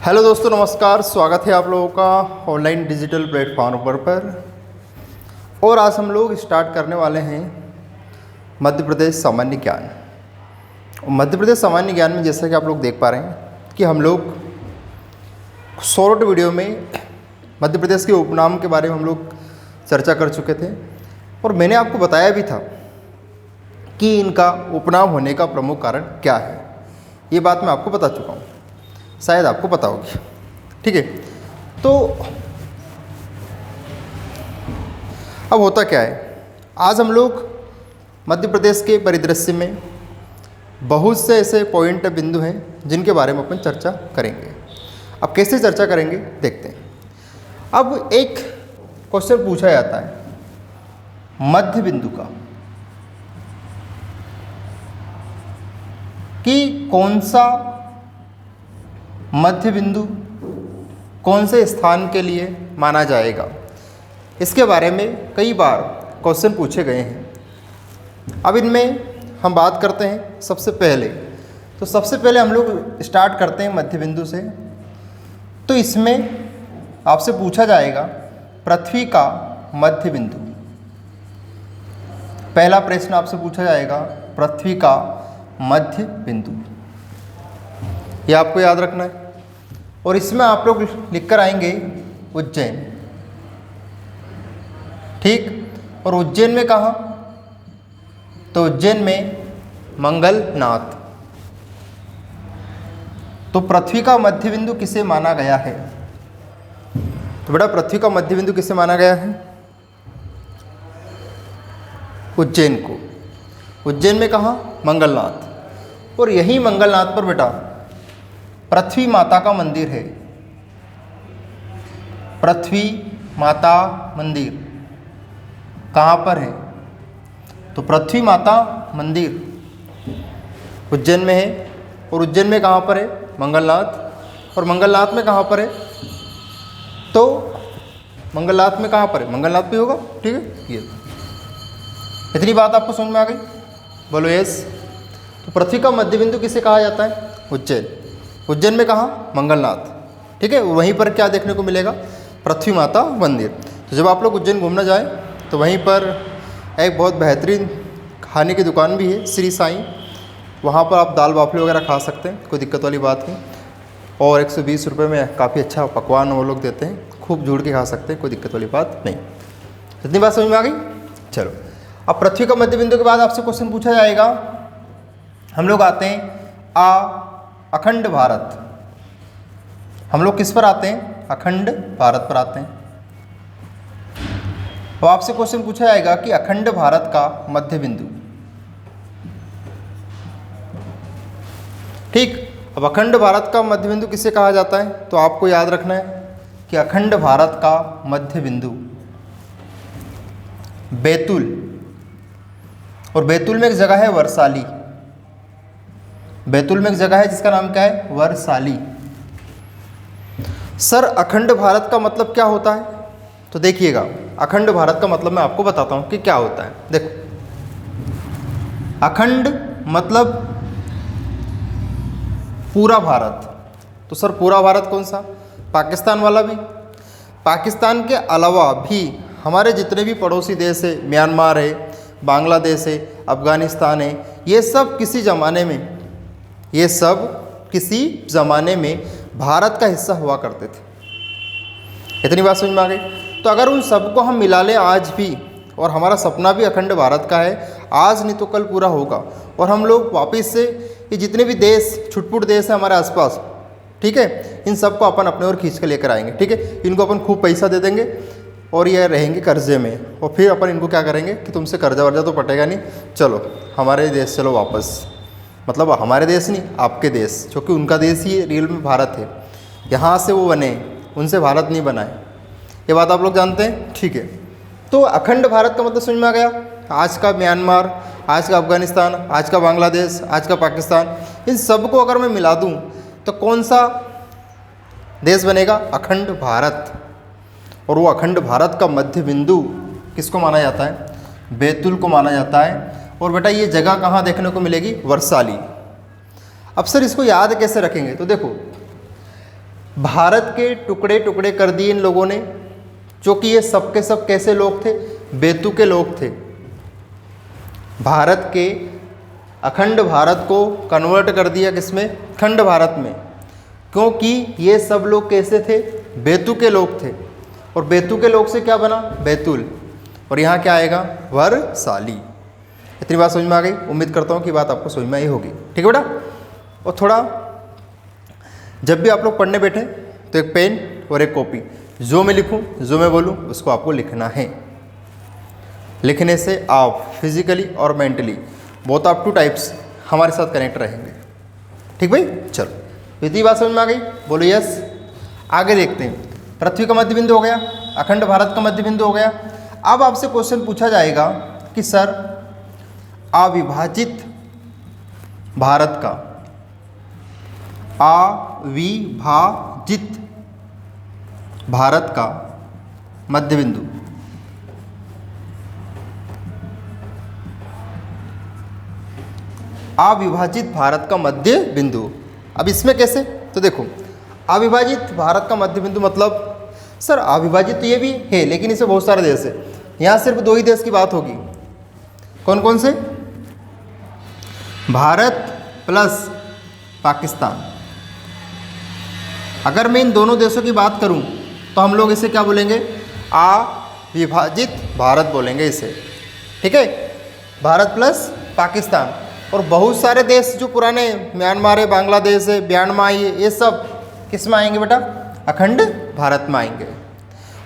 Hello दोस्तों, नमस्कार। स्वागत है आप लोगों का ऑनलाइन डिजिटल प्लेटफॉर्म पर। और आज हम लोग स्टार्ट करने वाले हैं मध्य प्रदेश सामान्य ज्ञान। मध्य प्रदेश सामान्य ज्ञान में जैसा कि आप लोग देख पा रहे हैं कि हम लोग शॉर्ट वीडियो में मध्य प्रदेश के उपनाम के बारे में हम लोग चर्चा कर चुके थे और मैंने आपको बताया भी था कि इनका उपनाम होने का प्रमुख कारण क्या है। ये बात मैं आपको बता चुका हूँ, शायद आपको पता होगी। ठीक है, तो अब होता क्या है, आज हम लोग मध्य प्रदेश के परिदृश्य में बहुत से ऐसे पॉइंट बिंदु हैं जिनके बारे में अपन चर्चा करेंगे। अब कैसे चर्चा करेंगे देखते हैं। अब एक क्वेश्चन पूछा जाता है मध्य बिंदु का कि कौन सा मध्य बिंदु कौन से स्थान के लिए माना जाएगा। इसके बारे में कई बार क्वेश्चन पूछे गए हैं। अब इनमें हम बात करते हैं सबसे पहले हम लोग स्टार्ट करते हैं मध्य बिंदु से। तो इसमें आपसे पूछा जाएगा पृथ्वी का मध्य बिंदु। पहला प्रश्न आपसे पूछा जाएगा पृथ्वी का मध्य बिंदु, ये आपको याद रखना है। और इसमें आप लोग लिख कर आएंगे उज्जैन। ठीक, और उज्जैन में कहाँ? तो उज्जैन में मंगलनाथ। तो पृथ्वी का मध्य बिंदु किसे माना गया है? तो बेटा पृथ्वी का मध्य बिंदु किसे माना गया है? उज्जैन को। उज्जैन में कहाँ? मंगलनाथ। और यही मंगलनाथ पर बेटा पृथ्वी माता का मंदिर है। पृथ्वी माता मंदिर कहाँ पर है? तो पृथ्वी माता मंदिर उज्जैन में है। और उज्जैन में कहाँ पर है? मंगलनाथ। और मंगलनाथ में कहाँ पर है? तो मंगलनाथ में कहाँ पर है? मंगलनाथ भी होगा। ठीक है, ये इतनी बात आपको समझ में आ गई? बोलो यस। तो पृथ्वी का मध्य बिंदु किसे कहा जाता है? उज्जैन। उज्जैन में कहाँ? मंगलनाथ। ठीक है, वहीं पर क्या देखने को मिलेगा? पृथ्वी माता मंदिर। तो जब आप लोग उज्जैन घूमना जाएं तो वहीं पर एक बहुत बेहतरीन खाने की दुकान भी है, श्री साईं। वहाँ पर आप दाल बाफले वगैरह खा सकते हैं, कोई दिक्कत वाली बात नहीं। और 120 रुपये में काफ़ी अच्छा पकवान वो लोग देते हैं, खूब जुड़ के खा सकते हैं, कोई दिक्कत वाली बात नहीं। इतनी बात समझ में आ गई? चलो, अब पृथ्वी का मध्य बिंदु के बाद आपसे क्वेश्चन पूछा जाएगा। हम लोग आते हैं अखंड भारत। हम लोग किस पर आते हैं? अखंड भारत पर आते हैं। तो आपसे क्वेश्चन पूछा जाएगा कि अखंड भारत का मध्य बिंदु। ठीक, अब अखंड भारत का मध्य बिंदु किसे कहा जाता है? तो आपको याद रखना है कि अखंड भारत का मध्य बिंदु बैतूल। और बैतूल में एक जगह है वरसाली। बैतूल में एक जगह है जिसका नाम क्या है? वरसाली। सर अखंड भारत का मतलब क्या होता है? तो देखिएगा, अखंड भारत का मतलब मैं आपको बताता हूं कि क्या होता है। देखो, अखंड मतलब पूरा भारत। तो सर पूरा भारत कौन सा? पाकिस्तान वाला भी। पाकिस्तान के अलावा भी हमारे जितने भी पड़ोसी देश है, म्यांमार है, बांग्लादेश है, अफगानिस्तान है, ये सब किसी ज़माने में भारत का हिस्सा हुआ करते थे। इतनी बात समझ में आ गई? तो अगर उन सबको हम मिला लें आज भी, और हमारा सपना भी अखंड भारत का है, आज नहीं तो कल पूरा होगा, और हम लोग वापस से ये जितने भी देश, छुटपुट देश है हमारे आसपास, ठीक है, इन सबको अपन अपने ओर खींच कर लेकर आएंगे। ठीक है, इनको अपन खूब पैसा दे देंगे और ये रहेंगे कर्जे में, और फिर अपन इनको क्या करेंगे कि तुमसे कर्जा वर्जा तो पटेगा नहीं, चलो हमारे देश चलो वापस। मतलब हमारे देश नहीं, आपके देश, क्योंकि उनका देश ही रियल में भारत है। यहाँ से वो बने, उनसे भारत नहीं बना है। ये बात आप लोग जानते हैं। ठीक है, तो अखंड भारत का मतलब समझ में आ गया। आज का म्यांमार, आज का अफगानिस्तान, आज का बांग्लादेश, आज का पाकिस्तान, इन सबको अगर मैं मिला दूँ तो कौन सा देश बनेगा? अखंड भारत। और वो अखंड भारत का मध्य बिंदु किसको माना जाता है? बैतूल को माना जाता है। और बेटा ये जगह कहाँ देखने को मिलेगी? वरसाली। अब सर इसको याद कैसे रखेंगे? तो देखो, भारत के टुकड़े टुकड़े कर दिए इन लोगों ने, जो कि ये सब के सब कैसे लोग थे, बेतुके लोग थे। भारत के अखंड भारत को कन्वर्ट कर दिया किसमें, खंड भारत में, क्योंकि ये सब लोग कैसे थे, बेतुके लोग थे। और बेतुके लोग से क्या बना, बैतुल, और यहाँ क्या आएगा, वरसाली। इतनी बात समझ में आ गई। उम्मीद करता हूँ कि बात आपको समझ में आई होगी। ठीक है बेटा। और थोड़ा जब भी आप लोग पढ़ने बैठे तो एक पेन और एक कॉपी, जो मैं लिखूँ जो मैं बोलूँ उसको आपको लिखना है। लिखने से आप फिजिकली और mentally both of two types हमारे साथ कनेक्ट रहेंगे। ठीक भाई, चलो इतनी बात समझ में आ गई, बोलो यस। आगे देखते हैं। पृथ्वी का मध्य बिंदु हो गया, अखंड भारत का मध्य बिंदु हो गया। अब आपसे क्वेश्चन पूछा जाएगा कि सर अविभाजित भारत का, अविभाजित भारत का मध्य बिंदु, अविभाजित भारत का मध्य बिंदु। अब इसमें कैसे, तो देखो अविभाजित भारत का मध्य बिंदु मतलब सर अविभाजित तो ये भी है, लेकिन इसमें बहुत सारे देश है। यहाँ सिर्फ 2 ही देश की बात होगी। कौन कौन से, भारत प्लस पाकिस्तान। अगर मैं इन दोनों देशों की बात करूं तो हम लोग इसे क्या बोलेंगे, अविभाजित भारत बोलेंगे इसे। ठीक है, भारत प्लस पाकिस्तान। और बहुत सारे देश जो पुराने, म्यांमार है, बांग्लादेश है, म्यांमार है, ये सब किस में आएंगे बेटा, अखंड भारत में आएंगे।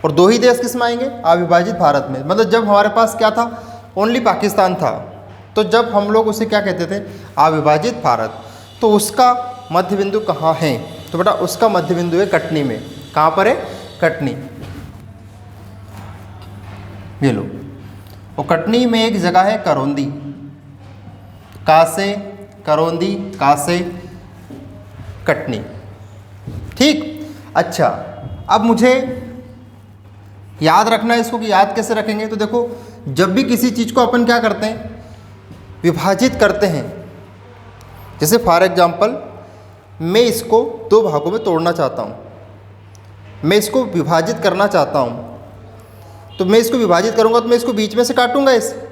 और 2 ही देश किस में आएंगे, अविभाजित भारत में। मतलब जब हमारे पास क्या था, ओनली पाकिस्तान था, तो जब हम लोग उसे क्या कहते थे, अविभाजित भारत। तो उसका मध्य बिंदु कहाँ है, तो बेटा उसका मध्य बिंदु है कटनी में। कहाँ पर है, कटनी। ये लो, और कटनी में एक जगह है करौंदी, कासे करौंदी, कासे कटनी। ठीक, अच्छा अब मुझे याद रखना है इसको, कि याद कैसे रखेंगे। तो देखो जब भी किसी चीज़ को अपन क्या करते हैं, विभाजित करते हैं। जैसे फॉर एग्जाम्पल मैं इसको 2 भागों में तोड़ना चाहता हूँ, मैं इसको विभाजित करना चाहता हूँ, तो मैं इसको विभाजित करूँगा तो मैं इसको बीच में से काटूँगा इसे,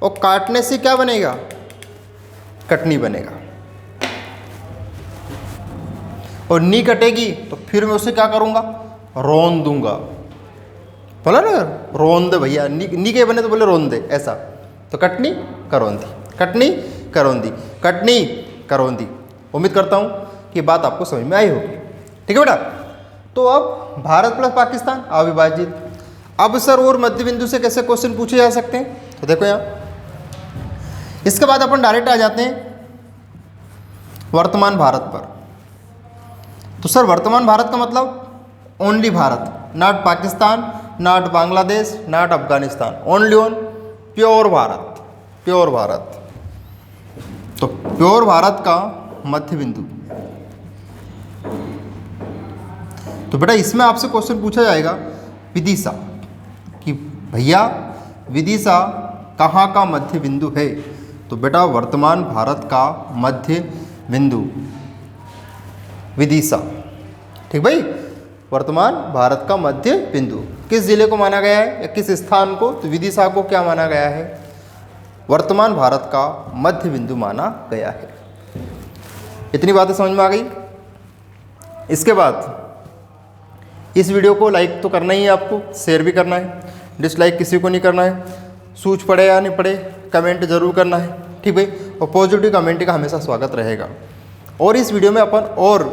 और काटने से क्या बनेगा, कटनी बनेगा। और नी कटेगी तो फिर मैं उसे क्या करूँगा, रोन दूंगा। बोला ना, रोन दे भैया, नी के बने तो बोले रोन दे, ऐसा। तो कटनी करौंदी, कटनी करौंदी, कटनी करौंदी। उम्मीद करता हूँ कि बात आपको समझ में आई होगी। ठीक है बेटा। तो अब भारत प्लस पाकिस्तान अविभाजित। अब सर और मध्य बिंदु से कैसे क्वेश्चन पूछे जा सकते हैं, तो देखो यहाँ इसके बाद अपन डायरेक्ट आ जाते हैं वर्तमान भारत पर। तो सर वर्तमान भारत का मतलब only Bharat, not Pakistan, not Bangladesh, not Afghanistan, only on pure Bharat, pure Bharat. तो प्योर भारत का मध्य बिंदु। तो बेटा इसमें आपसे क्वेश्चन पूछा जाएगा विदिशा, कि भैया विदिशा कहाँ का मध्य बिंदु है। तो बेटा वर्तमान भारत का मध्य बिंदु विदिशा। ठीक भाई, वर्तमान भारत का मध्य बिंदु किस जिले को माना गया है, या किस स्थान को, तो विदिशा को क्या माना गया है, वर्तमान भारत का मध्य बिंदु माना गया है। इतनी बातें समझ में आ गई। इसके बाद इस वीडियो को लाइक तो करना ही है आपको, शेयर भी करना है, डिसलाइक किसी को नहीं करना है। सूझ पड़े या नहीं पड़े कमेंट जरूर करना है। ठीक भाई, और पॉजिटिव कमेंट का हमेशा स्वागत रहेगा। और इस वीडियो में अपन और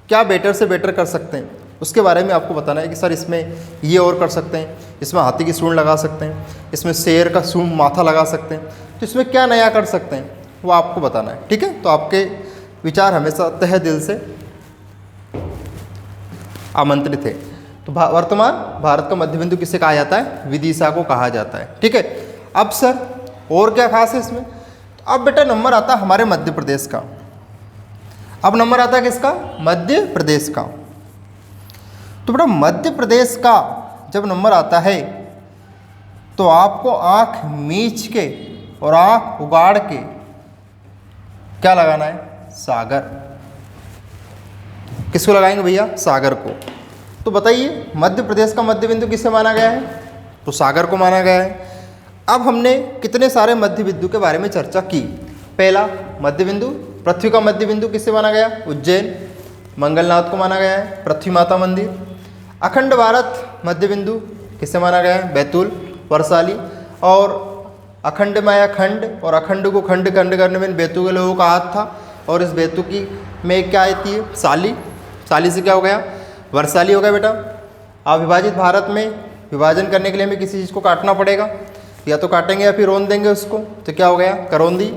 क्या बेटर से बेटर कर सकते हैं उसके बारे में आपको बताना है, कि सर इसमें ये और कर सकते हैं, इसमें हाथी की सूंड लगा सकते हैं, इसमें शेर का सूंड माथा लगा सकते हैं, तो इसमें क्या नया कर सकते हैं वो आपको बताना है। ठीक है, तो आपके विचार हमेशा तहे दिल से आमंत्रित है। तो वर्तमान भारत का मध्य बिंदु किसे कहा जाता है, विदिशा को कहा जाता है। ठीक है, अब सर और क्या खास है इसमें, तो अब बेटा नंबर आता है हमारे मध्य प्रदेश का। अब नंबर आता है किसका, मध्य प्रदेश का। तो बेटा मध्य प्रदेश का जब नंबर आता है तो आपको आंख मीच के और आंख उगाड़ के क्या लगाना है, सागर। किसको लगाएंगे भैया? सागर को। तो बताइए मध्य प्रदेश का मध्य बिंदु किसे माना गया है? तो सागर को माना गया है। अब हमने कितने सारे मध्य बिंदु के बारे में चर्चा की। पहला मध्य बिंदु, पृथ्वी का मध्य बिंदु किससे माना गया? उज्जैन। मंगलनाथ को माना गया है पृथ्वी माता मंदिर। अखंड भारत मध्य बिंदु किससे माना गया है? बैतूल, वरसाली। और अखंड माया खंड, और अखंड को खंड खंड करने में बेतु के लोगों का हाथ था, और इस बेतु की में क्या आती है? साली। साली से क्या हो गया? वरसाली हो गया बेटा। अविभाजित भारत में विभाजन करने के लिए हमें किसी चीज़ को काटना पड़ेगा, या तो काटेंगे या फिर रोन देंगे उसको, तो क्या हो गया? करौंदी।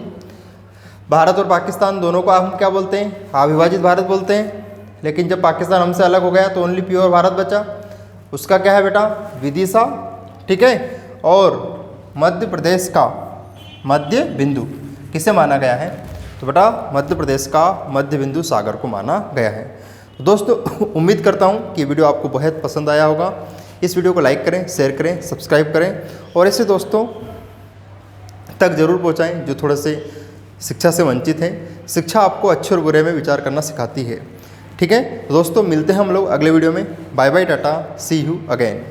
भारत और पाकिस्तान दोनों को हम क्या बोलते हैं? अविभाजित भारत बोलते हैं। लेकिन जब पाकिस्तान हमसे अलग हो गया तो ओनली प्योर भारत बचा, उसका क्या है बेटा? विदिशा। ठीक है। और मध्य प्रदेश का मध्य बिंदु किसे माना गया है? तो बेटा मध्य प्रदेश का मध्य बिंदु सागर को माना गया है। तो दोस्तों उम्मीद करता हूँ कि वीडियो आपको बहुत पसंद आया होगा। इस वीडियो को लाइक करें, शेयर करें, सब्सक्राइब करें, और ऐसे दोस्तों तक ज़रूर पहुँचाएँ जो थोड़े से शिक्षा से वंचित हैं। शिक्षा आपको अच्छे और बुरे में विचार करना सिखाती है। ठीक है दोस्तों, मिलते हैं हम लोग अगले वीडियो में। Bye bye, tata, see you again.